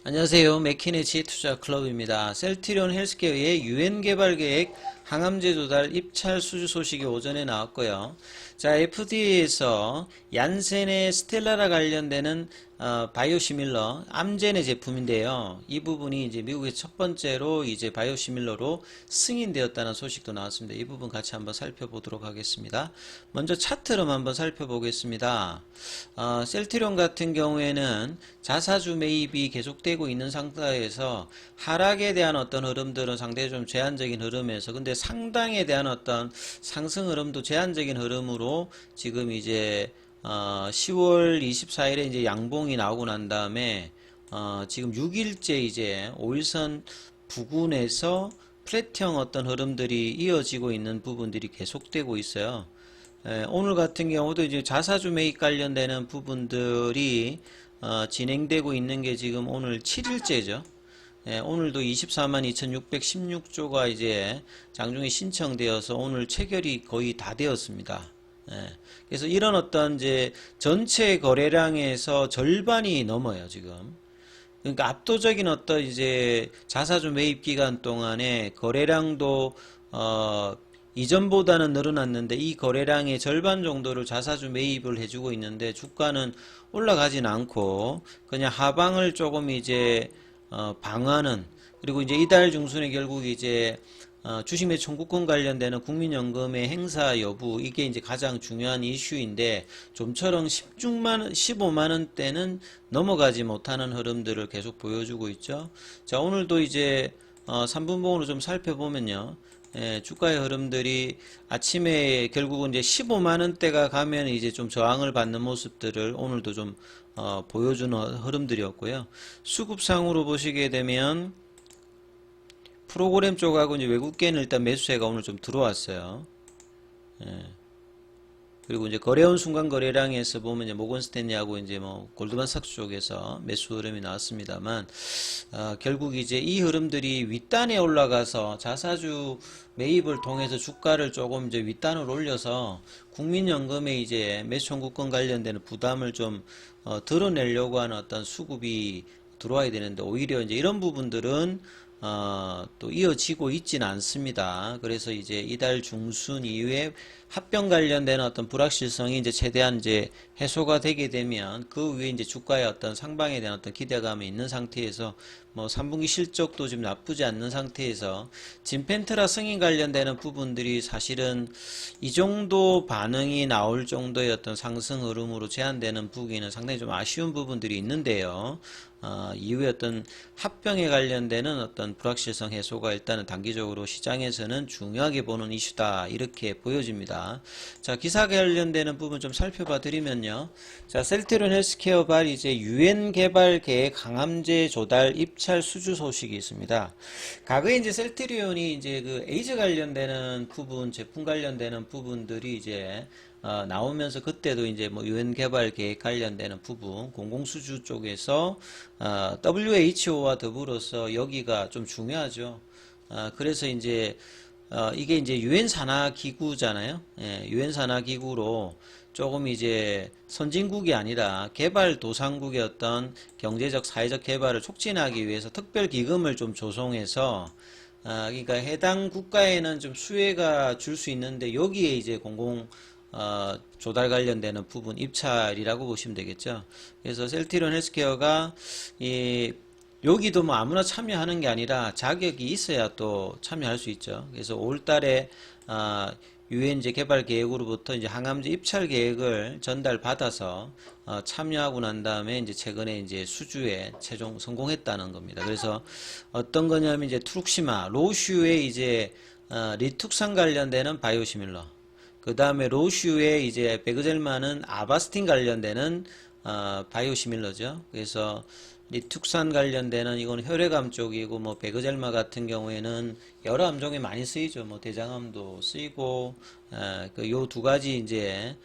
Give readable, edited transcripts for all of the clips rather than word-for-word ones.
안녕하세요. 맥키네치 투자클럽입니다. 셀트리온 헬스케어의 유엔 개발 계획 항암제 조달 입찰 수주 소식이 오전에 나왔고요. 자, FDA에서 얀센의 스텔라라 관련되는 바이오시밀러 암젠의 제품인데요. 이 부분이 이제 미국의 첫 번째로 이제 바이오시밀러로 승인되었다는 소식도 나왔습니다. 이 부분 같이 한번 살펴보도록 하겠습니다. 먼저 차트로 한번 살펴보겠습니다. 셀트리온 같은 경우에는 자사주 매입이 계속되고 있는 상태에서 하락에 대한 어떤 흐름들은 상당히 좀 제한적인 흐름에서 근데 상당에 대한 어떤 상승 흐름도 제한적인 흐름으로 지금 이제 10월 24일에 이제 양봉이 나오고 난 다음에 지금 6일째 이제 5일선 부근에서 플랫형 어떤 흐름들이 이어지고 있는 부분들이 계속되고 있어요. 오늘 같은 경우도 이제 자사주 매입 관련되는 부분들이 진행되고 있는 게 지금 오늘 7일째죠. 오늘도 242,616조가 이제 장중에 신청되어서 오늘 체결이 거의 다 되었습니다. 그래서 이런 어떤 이제 전체 거래량에서 절반이 넘어요, 지금. 그러니까 압도적인 어떤 이제 자사주 매입 기간 동안에 거래량도 이전보다는 늘어났는데 이 거래량의 절반 정도를 자사주 매입을 해주고 있는데 주가는 올라가진 않고 그냥 하방을 조금 이제 방어하는 그리고 이제 이달 중순에 결국 이제 주식매 청구권 관련되는 국민연금의 행사 여부 이게 이제 가장 중요한 이슈인데 좀처럼 15만 원대는 넘어가지 못하는 흐름들을 계속 보여주고 있죠. 자, 오늘도 이제 3분봉으로 좀 살펴보면요. 주가의 흐름들이 아침에 결국은 이제 15만 원대가 가면 이제 좀 저항을 받는 모습들을 오늘도 좀 보여주는 흐름들이었고요. 수급상으로 보시게 되면 프로그램 쪽하고 이제 외국계는 일단 매수세가 오늘 좀 들어왔어요. 그리고 이제 거래원 순간 거래량에서 보면 이제 모건 스탠리하고 이제 뭐 골드만삭스 쪽에서 매수 흐름이 나왔습니다만 결국 이제 이 흐름들이 윗단에 올라가서 자사주 매입을 통해서 주가를 조금 이제 윗단으로 올려서 국민연금에 이제 매수 청구권 관련되는 부담을 좀 드러내려고 하는 어떤 수급이 들어와야 되는데 오히려 이제 이런 부분들은 또 이어지고 있지는 않습니다. 그래서 이제 이달 중순 이후에 합병 관련된 어떤 불확실성이 이제 최대한 이제 해소가 되게 되면 그 위에 이제 주가의 어떤 상방에 대한 어떤 기대감이 있는 상태에서 뭐 3분기 실적도 지금 나쁘지 않는 상태에서 진펜트라 승인 관련되는 부분들이 사실은 이 정도 반응이 나올 정도의 어떤 상승 흐름으로 제한되는 부분은 상당히 좀 아쉬운 부분들이 있는데요. 이후에 어떤 합병에 관련되는 어떤 불확실성 해소가 일단은 단기적으로 시장에서는 중요하게 보는 이슈다 이렇게 보여집니다. 자, 기사 관련되는 부분 좀 살펴봐 드리면요. 자, 셀트리온 헬스케어 발 이제 유엔 개발 계획 항암제 조달 입찰 수주 소식이 있습니다. 과거에 이제 셀트리온이 이제 그 에이즈 관련되는 부분, 제품 관련되는 부분들이 이제 나오면서 그때도 이제 뭐 유엔 개발 계획 관련되는 부분 공공수주 쪽에서 WHO와 더불어서 여기가 좀 중요하죠. 그래서 이제 이게 이제 유엔 산하 기구잖아요. 유엔 산하 기구로 조금 이제 선진국이 아니라 개발도상국의 어떤 경제적 사회적 개발을 촉진하기 위해서 특별 기금을 좀 조성해서 그러니까 해당 국가에는 좀 수혜가 줄 수 있는데 여기에 이제 공공 조달 관련되는 부분 입찰이라고 보시면 되겠죠. 그래서 셀트리온 헬스케어가 여기도 뭐 아무나 참여하는 게 아니라 자격이 있어야 또 참여할 수 있죠. 그래서 5월달에 유엔제 개발 계획으로부터 이제 항암제 입찰 계획을 전달받아서 참여하고 난 다음에 이제 최근에 이제 수주에 최종 성공했다는 겁니다. 그래서 어떤 거냐면 이제 투룩시마 로슈의 이제 리툭산 관련되는 바이오시밀러 그 다음에 로슈의 이제 베그젤만은 아바스틴 관련되는 바이오시밀러죠. 그래서 리툭산 관련되는 이건 혈액암 쪽이고 뭐 베그젤마 같은 경우에는 여러 암종에 많이 쓰이죠. 뭐 대장암도 쓰이고 그 요 두 가지 이제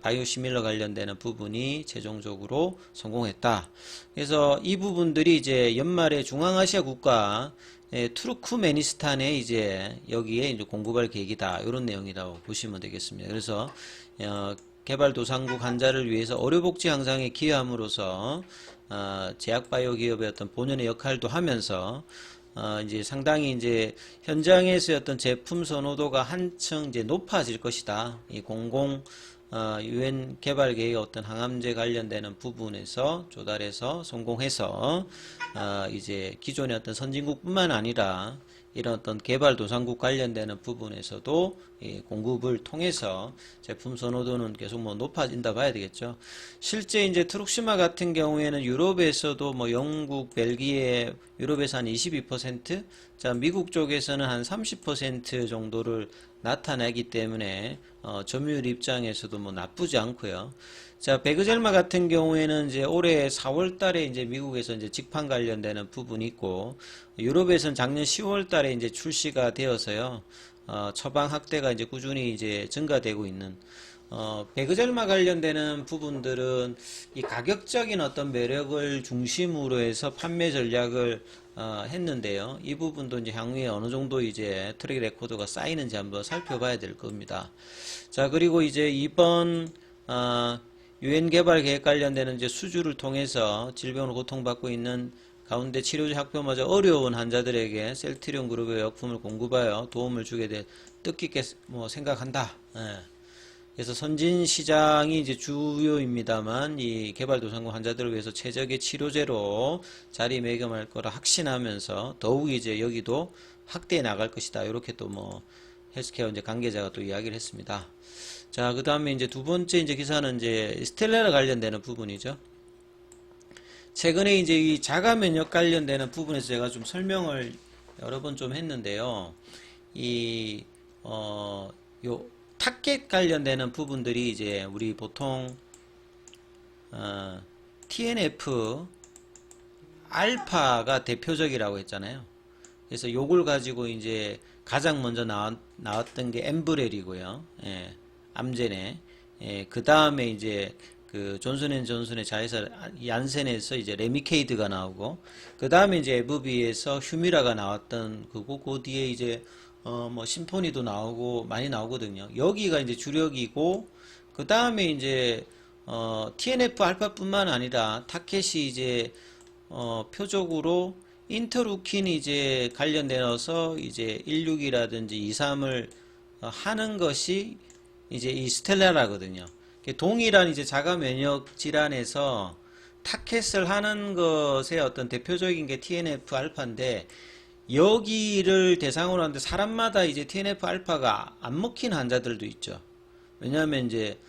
바이오시밀러 관련되는 부분이 최종적으로 성공했다. 그래서 이 부분들이 이제 연말에 중앙아시아 국가 투르크메니스탄에 이제 여기에 이제 공급할 계획이다. 이런 내용이라고 보시면 되겠습니다. 그래서 개발도상국 환자를 위해서 의료복지 향상에 기여함으로써 제약바이오 기업의 어떤 본연의 역할도 하면서 이제 상당히 이제 현장에서의 어떤 제품 선호도가 한층 이제 높아질 것이다. 이 유엔 개발 계획의 어떤 항암제 관련되는 부분에서 조달해서 성공해서 이제 기존의 어떤 선진국뿐만 아니라 이런 어떤 개발도상국 관련되는 부분에서도 이 공급을 통해서 제품 선호도는 계속 뭐 높아진다 봐야 되겠죠. 실제 이제 트룩시마 같은 경우에는 유럽에서도 뭐 영국, 벨기에, 유럽에서 한 22%, 자 미국 쪽에서는 한 30% 정도를 나타내기 때문에 점유율 입장에서도 뭐 나쁘지 않고요. 자, 베그젤마 같은 경우에는 이제 올해 4월 달에 이제 미국에서 이제 직판 관련되는 부분이 있고, 유럽에서는 작년 10월 달에 이제 출시가 되어서요, 처방 확대가 이제 꾸준히 이제 증가되고 있는, 베그젤마 관련되는 부분들은 이 가격적인 어떤 매력을 중심으로 해서 판매 전략을 했는데요. 이 부분도 이제 향후에 어느 정도 이제 트랙 레코드가 쌓이는지 한번 살펴봐야 될 겁니다. 자, 그리고 이제 이번, 유엔 개발 계획 관련되는 이제 수주를 통해서 질병으로 고통받고 있는 가운데 치료제 확보마저 어려운 환자들에게 셀트리온 그룹의 약품을 공급하여 도움을 주게 돼 뜻깊게 뭐 생각한다. 예. 그래서 선진 시장이 이제 주요입니다만 이 개발도상국 환자들을 위해서 최적의 치료제로 자리매김할 거라 확신하면서 더욱 이제 여기도 확대해 나갈 것이다. 이렇게 또 뭐 헬스케어 이제 관계자가 또 이야기를 했습니다. 자, 그 다음에 이제 두 번째 이제 기사는 이제 스텔라라 관련되는 부분이죠. 최근에 이제 이 자가 면역 관련되는 부분에서 제가 좀 설명을 여러 번 좀 했는데요. 요 타겟 관련되는 부분들이 이제 우리 보통 TNF 알파가 대표적이라고 했잖아요. 그래서 요걸 가지고 이제 가장 먼저 나왔던 게 엠브렐이고요. 예, 암제네. 예, 그 다음에 이제 그 존슨앤존슨의 자회사 얀센에서 이제 레미케이드가 나오고, 그 다음에 이제 에브비에서 휴미라가 나왔던 그거, 그 뒤에 이제 뭐 심포니도 나오고 많이 나오거든요. 여기가 이제 주력이고, 그 다음에 이제 TNF 알파뿐만 아니라 타켓이 이제 표적으로 인터루킨이 이제 관련되어서 이제 16이라든지 23을 하는 것이 이제 이 스텔라라거든요. 동일한 이제 자가 면역 질환에서 타켓을 하는 것의 어떤 대표적인 게 TNF 알파인데, 여기를 대상으로 하는데 사람마다 이제 TNF 알파가 안 먹힌 환자들도 있죠. 왜냐하면 이제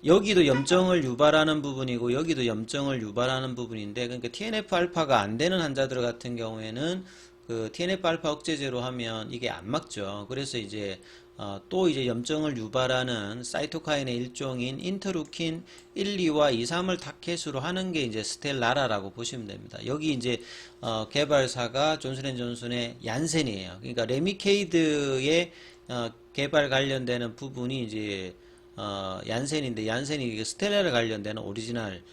여기도 염증을 유발하는 부분이고 여기도 염증을 유발하는 부분인데, 그러니까 TNF 알파가 안 되는 환자들 같은 경우에는 그 TNF 알파 억제제로 하면 이게 안 맞죠. 그래서 이제 또 이제 염증을 유발하는 사이토카인의 일종인 인터루킨 1, 2와 2, 3을 타켓으로 하는 게 이제 스텔라라라고 보시면 됩니다. 여기 이제 개발사가 존슨앤존슨의 얀센이에요. 그러니까 레미케이드의 개발 관련되는 부분이 이제 얀센인데, 얀센이 스텔라에 관련되는 오리지널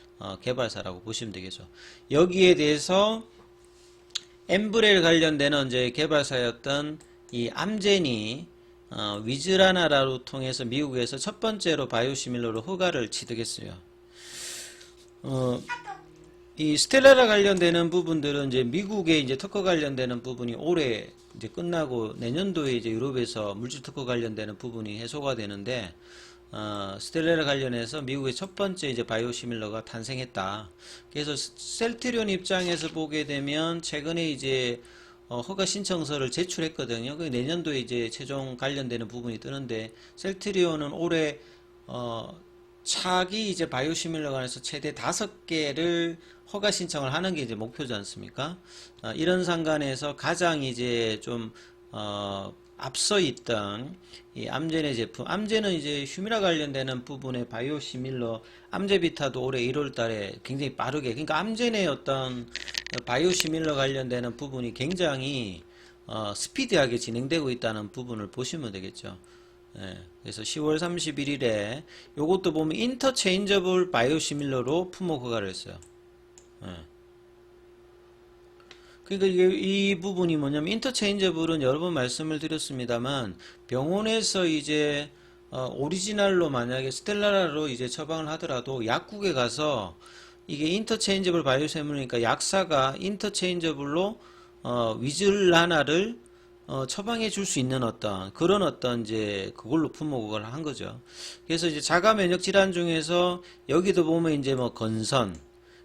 개발사라고 보시면 되겠죠. 여기에 대해서 엠브렐 관련되는 이제 개발사였던 이 암젠이 위즈라나라로 통해서 미국에서 첫 번째로 바이오시밀러로 허가를 취득했어요. 이 스텔라라 관련되는 부분들은 이제 미국의 이제 특허 관련되는 부분이 올해 이제 끝나고 내년도에 이제 유럽에서 물질 특허 관련되는 부분이 해소가 되는데, 스텔라라 관련해서 미국의 첫 번째 이제 바이오시밀러가 탄생했다. 그래서 셀트리온 입장에서 보게 되면 최근에 이제 허가 신청서를 제출했거든요. 그 내년도에 이제 최종 관련되는 부분이 뜨는데, 셀트리온은 올해 차기 이제 바이오시밀러 관해서 최대 5개를 허가 신청을 하는 게 이제 목표지 않습니까? 이런 상관에서 가장 이제 좀 앞서 있던 이 암젠의 제품, 암젠은 이제 휴미라 관련되는 부분의 바이오시밀러, 암제비타도 올해 1월 달에 굉장히 빠르게, 그러니까 암젠의 어떤 바이오시밀러 관련되는 부분이 굉장히 스피디하게 진행되고 있다는 부분을 보시면 되겠죠. 예, 그래서 10월 31일에 요것도 보면 인터체인저블 바이오시밀러로 품목 허가를 했어요. 예. 그러니까 이 부분이 뭐냐면, 인터체인저블은 여러 번 말씀을 드렸습니다만 병원에서 이제 오리지널로 만약에 스텔라로 이제 처방을 하더라도 약국에 가서 이게 인터체인저블 바이오세물이니까 약사가 인터체인저블로 위즐라나를 처방해 줄 수 있는 어떤 그런 어떤 이제 그걸로 품목을 한 거죠. 그래서 이제 자가 면역 질환 중에서 여기도 보면 이제 뭐 건선,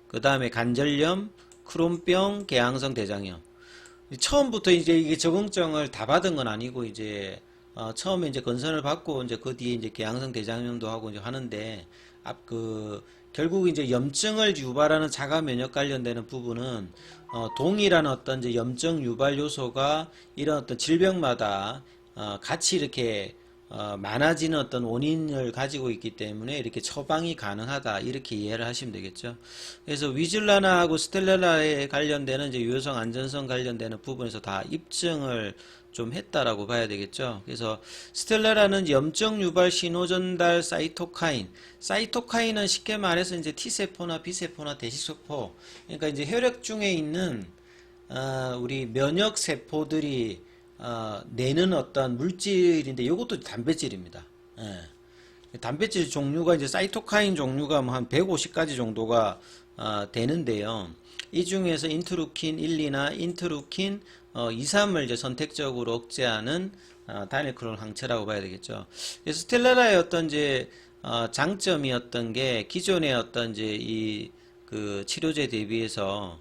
그 다음에 관절염, 크론병, 개양성 대장염. 처음부터 이제 이게 적응증을 다 받은 건 아니고 이제 처음에 이제 건선을 받고 이제 그 뒤에 이제 개양성 대장염도 하고 이제 하는데 결국 이제 염증을 유발하는 자가 면역 관련되는 부분은 동일한 어떤 이제 염증 유발 요소가 이런 어떤 질병마다 같이 이렇게 많아지는 어떤 원인을 가지고 있기 때문에 이렇게 처방이 가능하다 이렇게 이해를 하시면 되겠죠. 그래서 위즐라나하고 스텔라나에 관련되는 이제 유효성 안전성 관련되는 부분에서 다 입증을 좀 했다라고 봐야 되겠죠. 그래서 스텔라라는 염증 유발 신호 전달 사이토카인. 사이토카인은 쉽게 말해서 이제 T세포나 B세포나 대식세포. 그러니까 이제 혈액 중에 있는 우리 면역 세포들이 내는 어떤 물질인데 이것도 단백질입니다. 예. 단백질 종류가 이제 사이토카인 종류가 뭐 한 150가지 정도가 되는데요. 이 중에서 인터루킨 1, 2나 인터루킨 2, 3을 이제 선택적으로 억제하는 단일 클론 항체라고 봐야 되겠죠. 그래서 스텔라라의 어떤 이제 장점이었던 게 기존의 어떤 이제 이 그 치료제 대비해서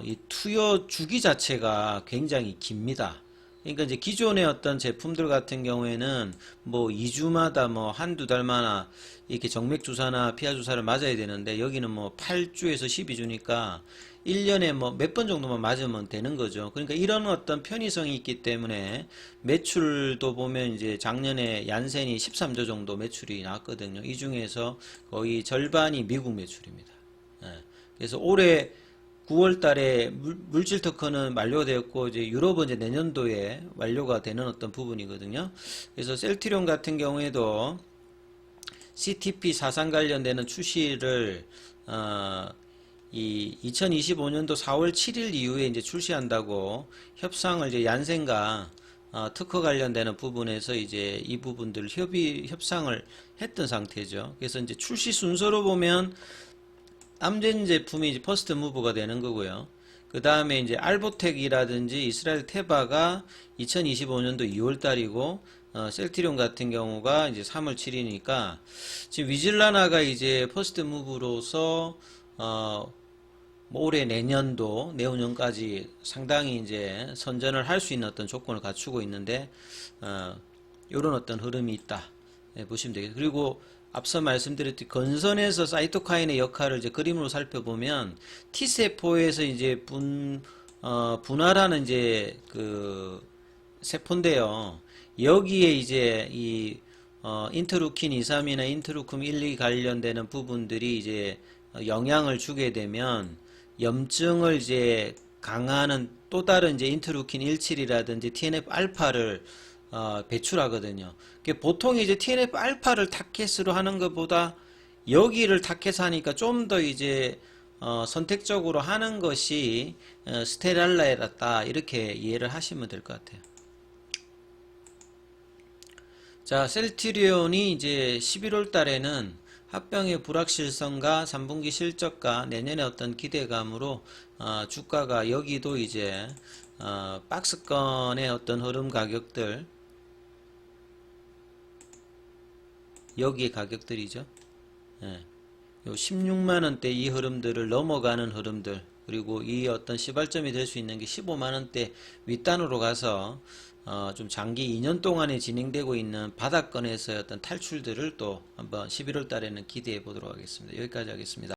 이 투여 주기 자체가 굉장히 깁니다. 그러니까 이제 기존의 어떤 제품들 같은 경우에는 뭐 2주마다 뭐 한두 달마다 이렇게 정맥 주사나 피하 주사를 맞아야 되는데 여기는 뭐 8주에서 12주니까 1년에 뭐 몇 번 정도만 맞으면 되는 거죠. 그러니까 이런 어떤 편의성이 있기 때문에 매출도 보면 이제 작년에 얀센이 13조 정도 매출이 나왔거든요. 이 중에서 거의 절반이 미국 매출입니다. 예. 그래서 올해 9월 달에 물질 특허는 만료가 되었고 이제 유럽은 이제 내년도에 완료가 되는 어떤 부분이거든요. 그래서 셀트리온 같은 경우에도 CTP 사상 관련되는 출시를 이 2025년도 4월 7일 이후에 이제 출시한다고 협상을 이제 얀센과 특허 관련되는 부분에서 이제 이 부분들 협상을 했던 상태죠. 그래서 이제 출시 순서로 보면 암젠 제품이 이제 퍼스트 무브가 되는 거고요. 그 다음에 이제 알보텍이라든지 이스라엘 테바가 2025년도 2월 달이고, 셀트리온 같은 경우가 이제 3월 7일이니까, 지금 위즐라나가 이제 퍼스트 무브로서, 뭐 올해 내년도, 내후년까지 상당히 이제 선전을 할 수 있는 어떤 조건을 갖추고 있는데, 요런 어떤 흐름이 있다. 네, 보시면 되겠습니다. 그리고 앞서 말씀드렸듯이 건선에서 사이토카인의 역할을 이제 그림으로 살펴보면 T세포에서 이제 분할하는 이제 그 세포인데요. 여기에 이제 이 인터루킨 2, 3이나 인터루킨 1, 2 관련되는 부분들이 이제 영향을 주게 되면 염증을 이제 강화하는 또 다른 이제 인터루킨 17이라든지 TNF 알파를 배출하거든요. 보통 이제 TNF 알파를 타켓으로 하는 것보다 여기를 타켓 하니까 좀 더 이제 선택적으로 하는 것이 스테랄라에다 이렇게 이해를 하시면 될 것 같아요. 자, 셀트리온이 이제 11월 달에는 합병의 불확실성과 3분기 실적과 내년의 어떤 기대감으로 주가가 여기도 이제 박스권의 어떤 흐름 가격들 여기에 가격들이죠. 예. 요 16만원대 이 흐름들을 넘어가는 흐름들 그리고 이 어떤 시발점이 될 수 있는 게 15만원대 윗단으로 가서 좀 장기 2년 동안에 진행되고 있는 바닥권에서의 어떤 탈출들을 또 한번 11월 달에는 기대해 보도록 하겠습니다. 여기까지 하겠습니다.